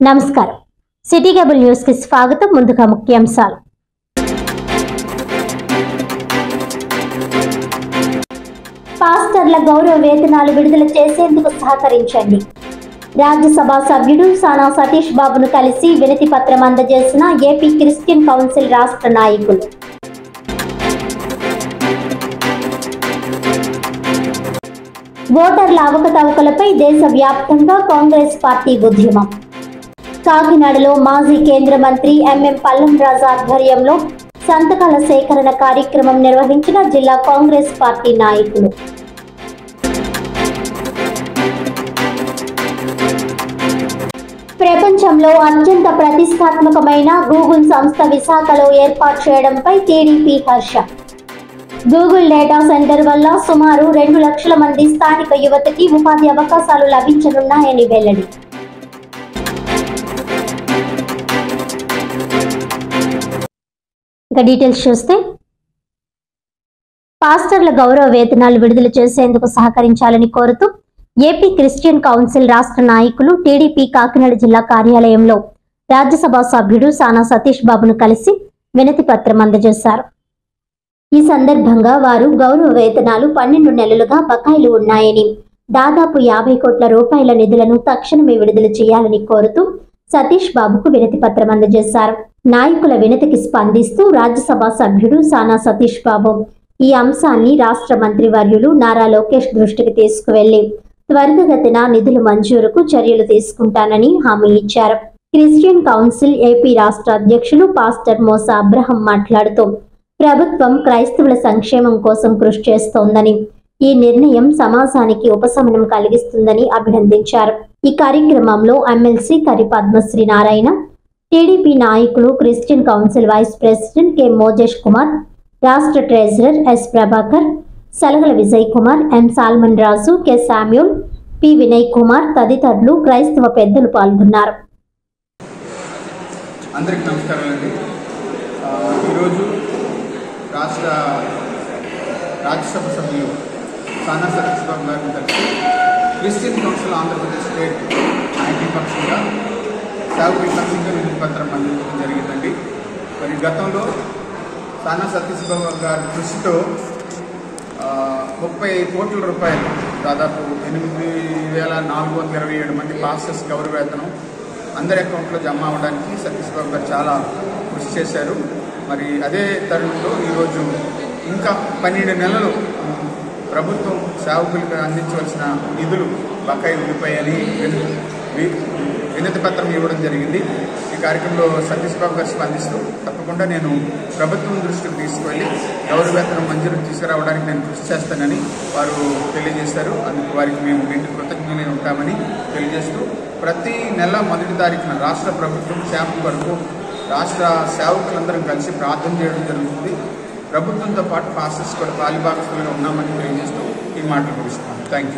నమస్కారం. City cable news కి స్వాగతం. ముందుగా ముఖ్యాంశాలు. పాస్టర్ల గౌరవ వేతనాలు విడుదల చేసేందుకు సహకరించండి. రాజ్యసభ సభ్యుడు సానా సతీష్ బాబును కలిసి వినతి పత్రం అందజేసిన ఏపీ క్రిస్టియన్ కౌన్సిల్ రాష్ట్ర నాయకులు. ఓటర్ల అవకతవకలపై దేశవ్యాప్తంగా కాంగ్రెస్ పార్టీ ఉద్యమం. కాకినాడలో మాజీ కేంద్ర మంత్రి ఎంఎం పల్లం రాజు ఆధ్వర్యంలో సంతకాల సేకరణ కార్యక్రమం నిర్వహించిన జిల్లా కాంగ్రెస్ పార్టీ నాయకులు. ప్రపంచంలో అత్యంత ప్రతిష్టాత్మకమైన గూగుల్ సంస్థ విశాఖలో ఏర్పాటు చేయడంపై టీడీపీ హర్షం. గూగుల్ డేటా సెంటర్ వల్ల సుమారు 2 లక్షల మంది స్థానిక యువతకి ఉపాధి అవకాశాలు లభించనున్నాయని వెల్లడి. ఇక డీటెయిల్స్ చూస్తే, పాస్టర్ల గౌరవ వేతనాలు విడుదల చేసేందుకు సహకరించాలని కోరుతూ ఏపీ క్రిస్టియన్ కౌన్సిల్ రాష్ట్ర నాయకులు టీడీపీ కాకినాడ జిల్లా కార్యాలయంలో రాజ్యసభ సభ్యుడు సానా సతీష్ బాబును కలిసి వినతి పత్రం అందజేశారు. ఈ సందర్భంగా వారు గౌరవ వేతనాలు 12 నెలలుగా బకాయిలు ఉన్నాయని, దాదాపు 50 కోట్ల రూపాయల నిధులను తక్షణమే విడుదల చేయాలని కోరుతూ సతీష్ బాబుకు వినతి పత్రం అందజేశారు. నాయకుల వినతికి స్పందిస్తూ రాజ్యసభ సభ్యుడు సానా సతీష్ బాబు ఈ అంశాన్ని రాష్ట్ర మంత్రివర్యులు నారా లోకేష్ దృష్టికి తీసుకువెళ్లి త్వరితగతిన నిధుల మంజూరుకు చర్యలు తీసుకుంటానని హామీ ఇచ్చారు. క్రిస్టియన్ కౌన్సిల్ ఏపీ రాష్ట్ర అధ్యక్షులు పాస్టర్ మోసా అబ్రహం మాట్లాడుతూ ప్రభుత్వం క్రైస్తవుల సంక్షేమం కోసం కృషి చేస్తోందని, ఈ నిర్ణయం సమాజానికి ఉపశమనం కలిగిస్తుందని అభినందించారు. ఈ కార్యక్రమంలో ఎమ్మెల్సీ కరి పద్మశ్రీ నారాయణ, టీడీపీ నాయకులు, Christian council vice president K Mojesh Kumar, రాష్ట్ర treasurer S Prabhakar, Salagala Vijay Kumar, M Solomon Raju, K Samuel, P Vinay Kumar తదితరులు క్రైస్తవ పెద్దలు పాల్గొన్నారు. అందరికీ నమస్కారాలండి. ఈరోజు రాజ్యసభ సభ్యులు సానా సతీష్ బాబు గారిని కలిసి Christian council Andhra Pradesh state IT పక్షంగా సేవకుల సంఘంగా వినతి పత్రం అందించడం జరిగిందండి. మరి గతంలో సానా సతీష్ బాబు గారి కృషితో 30 కోట్ల రూపాయలు, దాదాపు 8,427 మంది పాస్టర్స్ గౌరవ వేతనం అందరి అకౌంట్లో జమ అవ్వడానికి సతీష్ బాబు గారు చాలా కృషి చేశారు. మరి అదే తరుణంలో ఈరోజు ఇంకా 12 నెలలు ప్రభుత్వం సేవకులకు అందించవలసిన నిధులు బకాయి ఉండిపోయాయని వినతి పత్రం ఇవ్వడం జరిగింది. ఈ కార్యక్రమంలో సతీష్ బాబు గారు స్పందిస్తూ తప్పకుండా నేను ప్రభుత్వం దృష్టికి తీసుకువెళ్ళి గౌరవ వేతనం మంజూరు తీసుకురావడానికి నేను కృషి చేస్తానని వారు తెలియజేశారు. అందుకు వారికి మేము నిండు కృతజ్ఞులై ఉంటామని తెలియజేస్తూ ప్రతి నెల 1వ తారీఖున రాష్ట్ర ప్రభుత్వం క్షేమం వరకు రాష్ట్ర సేవకులందరం కలిసి ప్రార్థన చేయడం జరుగుతుంది. ప్రభుత్వంతో పాటు పాస్టర్స్ కూడా పాలిభాగస్తులుగా ఉన్నామని తెలియజేస్తూ ఈ మాటలు ముగిస్తున్నాను. Thank you.